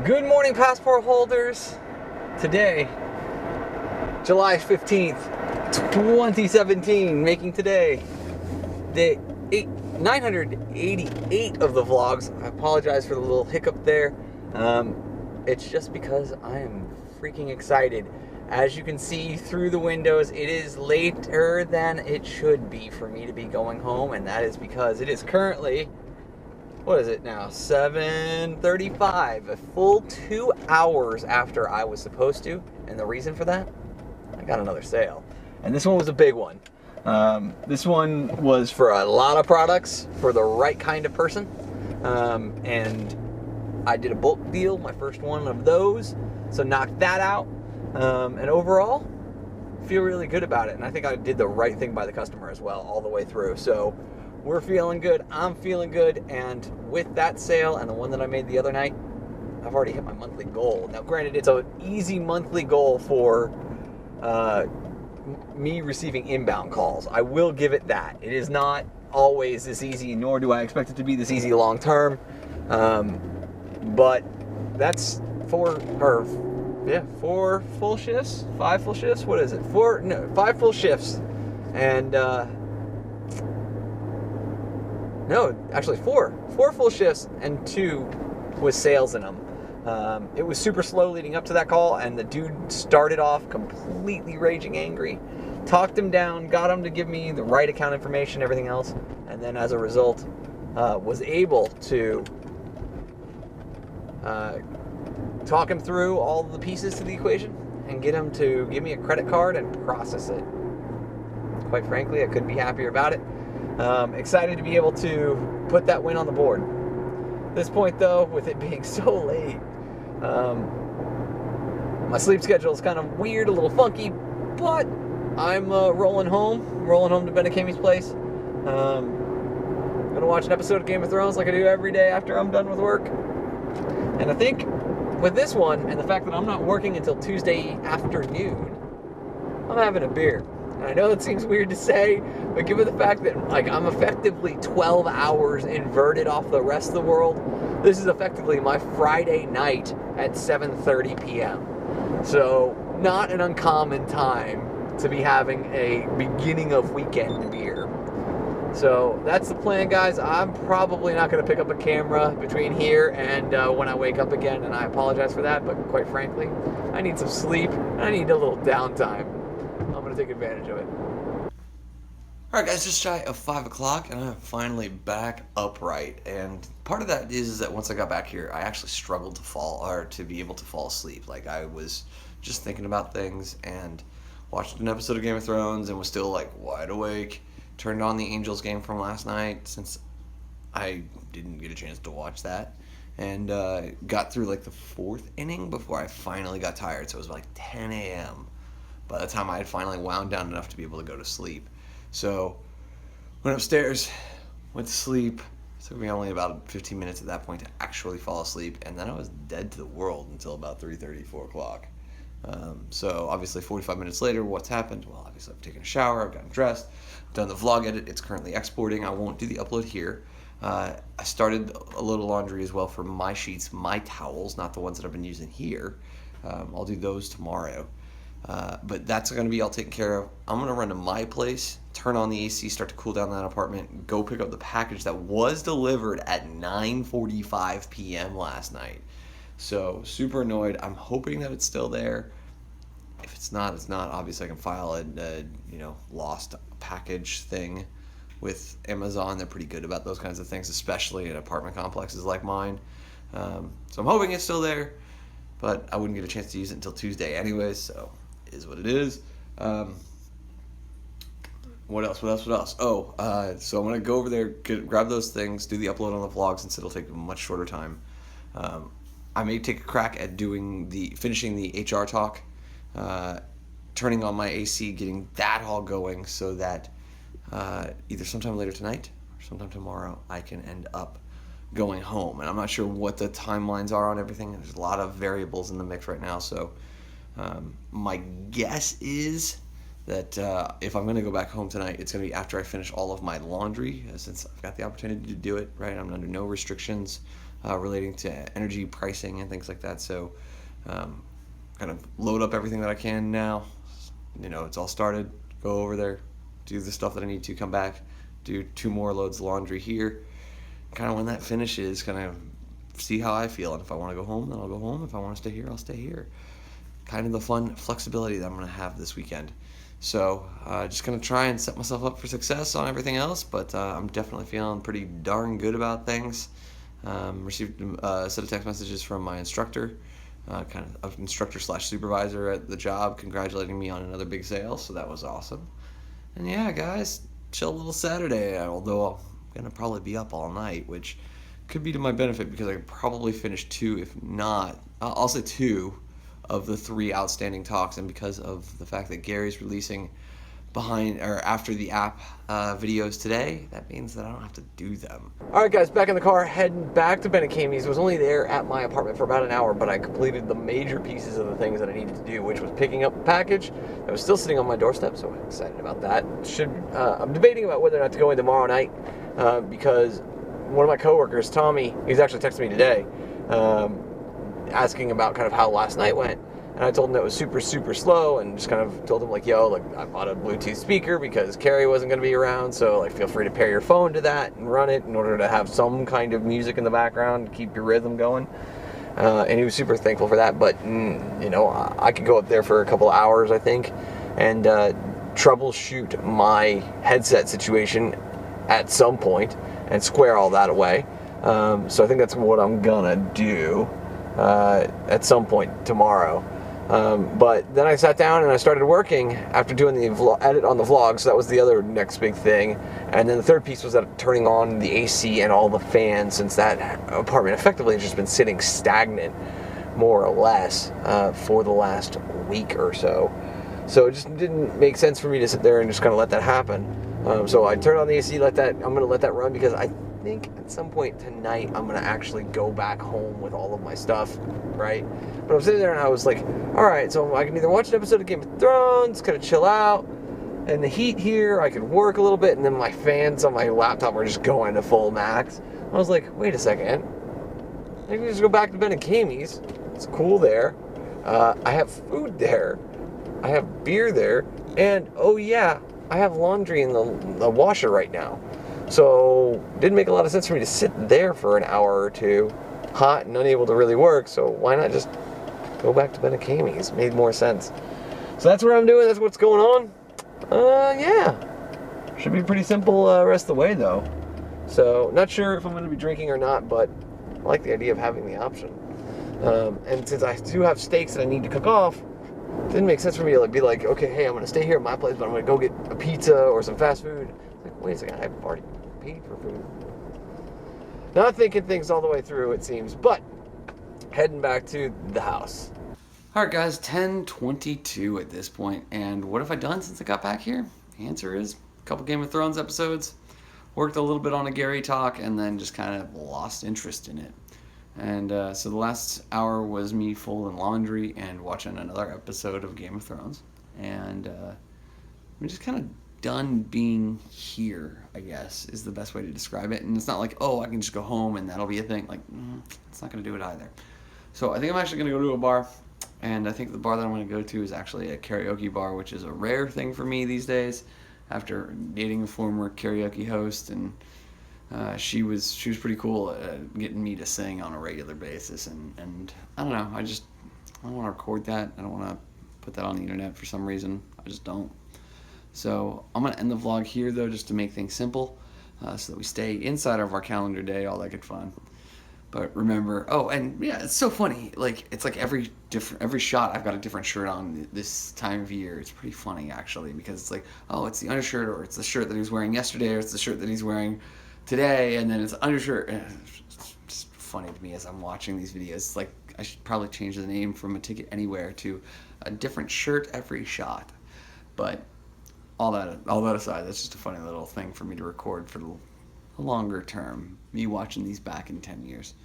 Good morning, passport holders. Today, July 15th, 2017, making today day 988 of the vlogs. I apologize for the little hiccup there. It's just because I am freaking excited. As you can see through the windows, it is later than it should be for me to be going home, and that is because it is currently, what is it now, 7:35, a full 2 hours after I was supposed to. And the reason for that, I got another sale, and this one was a big one. This one was for a lot of products for the right kind of person, and I did a bulk deal, my first one of those, so knocked that out, and overall feel really good about it, and I think I did the right thing by the customer as well all the way through. So we're feeling good, I'm feeling good, and with that sale and the one that I made the other night, I've already hit my monthly goal. Now granted, it's an easy monthly goal for me receiving inbound calls. I will give it that. It is not always this easy, nor do I expect it to be this easy long term, but that's four full shifts, 5 full shifts, what is it, 5 full shifts, and no, actually four full shifts and 2 with sales in them. It was super slow leading up to that call, and the dude started off completely raging angry. Talked him down, got him to give me the right account information, everything else, and then as a result, was able to talk him through all the pieces to the equation and get him to give me a credit card and process it. Quite frankly, I couldn't be happier about it. Excited to be able to put that win on the board. At this point, though, with it being so late, my sleep schedule is kind of weird, a little funky, but I'm rolling home to Ben and Kimmy's place. Gonna watch an episode of Game of Thrones like I do every day after I'm done with work. And I think with this one, and the fact that I'm not working until Tuesday afternoon, I'm having a beer. And I know that seems weird to say, but given the fact that I'm effectively 12 hours inverted off the rest of the world, this is effectively my Friday night at 7:30 p.m. So not an uncommon time to be having a beginning of weekend beer. So that's the plan, guys. I'm probably not going to pick up a camera between here and when I wake up again, and I apologize for that, but quite frankly, I need some sleep, and I need a little downtime. I'm going to take advantage of it. Alright guys, just shy of 5 o'clock, and I'm finally back upright, and part of that is that once I got back here, I actually struggled to be able to fall asleep. Like, I was just thinking about things, and watched an episode of Game of Thrones, and was still wide awake. Turned on the Angels game from last night, since I didn't get a chance to watch that, and got through the 4th inning before I finally got tired, so it was 10 a.m. by the time I had finally wound down enough to be able to go to sleep. So went upstairs, went to sleep. It took me only about 15 minutes at that point to actually fall asleep, and then I was dead to the world until about 3:30, 4 o'clock. So obviously 45 minutes later, what's happened? Well, obviously I've taken a shower, I've gotten dressed, done the vlog edit, it's currently exporting. I won't do the upload here. I started a little laundry as well for my sheets, my towels, not the ones that I've been using here. I'll do those tomorrow. But that's going to be all taken care of. I'm going to run to my place, turn on the AC, start to cool down that apartment, go pick up the package that was delivered at 9:45 p.m. last night. So super annoyed. I'm hoping that it's still there. If it's not, it's not. Obviously I can file a lost package thing with Amazon. They're pretty good about those kinds of things, especially in apartment complexes like mine. So I'm hoping it's still there, but I wouldn't get a chance to use it until Tuesday anyways, so it is what it is. What else? Oh, so I'm going to go over there, grab those things, do the upload on the vlog since it'll take a much shorter time. I may take a crack at finishing the HR talk, turning on my AC, getting that all going so that either sometime later tonight or sometime tomorrow I can end up going home. And I'm not sure what the timelines are on everything. There's a lot of variables in the mix right now, so my guess is that if I'm going to go back home tonight, it's going to be after I finish all of my laundry, since I've got the opportunity to do it, right? I'm under no restrictions relating to energy pricing and things like that. So kind of load up everything that I can now. It's all started. Go over there, do the stuff that I need to, come back, do 2 more loads of laundry here. Kind of when that finishes, kind of see how I feel. And if I want to go home, then I'll go home. If I want to stay here, I'll stay here. Kind of the fun flexibility that I'm going to have this weekend. So just going to try and set myself up for success on everything else, but I'm definitely feeling pretty darn good about things. Received a set of text messages from my instructor, kind of instructor / supervisor at the job, congratulating me on another big sale, so that was awesome. And yeah, guys, chill little Saturday, although I'm going to probably be up all night, which could be to my benefit because I could probably finish 2, if not, I'll say 2 of the 3 outstanding talks, and because of the fact that Gary's releasing behind or after the app videos today, that means that I don't have to do them. All right, guys, back in the car, heading back to Ben and Camy's. Was only there at my apartment for about an hour, but I completed the major pieces of the things that I needed to do, which was picking up a package that was still sitting on my doorstep, so I'm excited about that. I'm debating about whether or not to go in tomorrow night because one of my coworkers, Tommy, he's actually texted me today asking about kind of how last night went. And I told him that it was super, super slow, and just kind of told him, like, yo, like, I bought a Bluetooth speaker because Carrie wasn't going to be around, so, like, feel free to pair your phone to that and run it in order to have some kind of music in the background to keep your rhythm going. And he was super thankful for that, but, I could go up there for a couple of hours, I think, and troubleshoot my headset situation at some point and square all that away. So I think that's what I'm gonna do at some point tomorrow. But then I sat down and I started working after doing the edit on the vlog, so that was the other next big thing. And then the third piece was that turning on the AC and all the fans, since that apartment effectively has just been sitting stagnant, more or less, for the last week or so. So it just didn't make sense for me to sit there and just kind of let that happen. So I turned on the AC, I'm going to let that run, because I think at some point tonight I'm going to actually go back home with all of my stuff, right? But I was sitting there and I was like, all right, so I can either watch an episode of Game of Thrones, kind of chill out, and the heat here, I could work a little bit, and then my fans on my laptop were just going to full max. I was like, wait a second, I can just go back to Ben and Camy's. It's cool there. I have food there. I have beer there, and oh yeah, I have laundry in the washer right now. So didn't make a lot of sense for me to sit there for an hour or two, hot and unable to really work. So why not just go back to Ben and Camy's? Made more sense. So that's what I'm doing. That's what's going on. Yeah, should be pretty simple rest of the way though. So not sure if I'm going to be drinking or not, but I like the idea of having the option. And since I do have steaks that I need to cook off, it didn't make sense for me to be like, okay, hey, I'm going to stay here at my place, but I'm going to go get a pizza or some fast food. It's like, wait a second, I've already paid for food. Not thinking things all the way through, it seems, but heading back to the house. All right, guys, 10:22 at this point, and what have I done since I got back here? The answer is a couple Game of Thrones episodes, worked a little bit on a Gary talk, and then just kind of lost interest in it. And so the last hour was me folding laundry and watching another episode of Game of Thrones. And I'm just kind of done being here, I guess, is the best way to describe it. And it's not like, oh, I can just go home and that'll be a thing. Like, it's not going to do it either. So I think I'm actually going to go to a bar. And I think the bar that I'm going to go to is actually a karaoke bar, which is a rare thing for me these days. After dating a former karaoke host, and she was pretty cool at getting me to sing on a regular basis, and I don't know, I don't want to record that. I don't want to put that on the internet for some reason. I just don't. So I'm going to end the vlog here though, just to make things simple, so that we stay inside of our calendar day, all that good fun. But remember, oh, and yeah, it's so funny, like, it's like every shot I've got a different shirt on this time of year. It's pretty funny actually, because it's like, oh, it's the undershirt, or it's the shirt that he was wearing yesterday, or it's the shirt that he's wearing today, and then it's undershirt. It's just funny to me as I'm watching these videos. It's like I should probably change the name from A Ticket Anywhere to A Different Shirt Every Shot. But all that aside, that's just a funny little thing for me to record for the longer term, me watching these back in 10 years.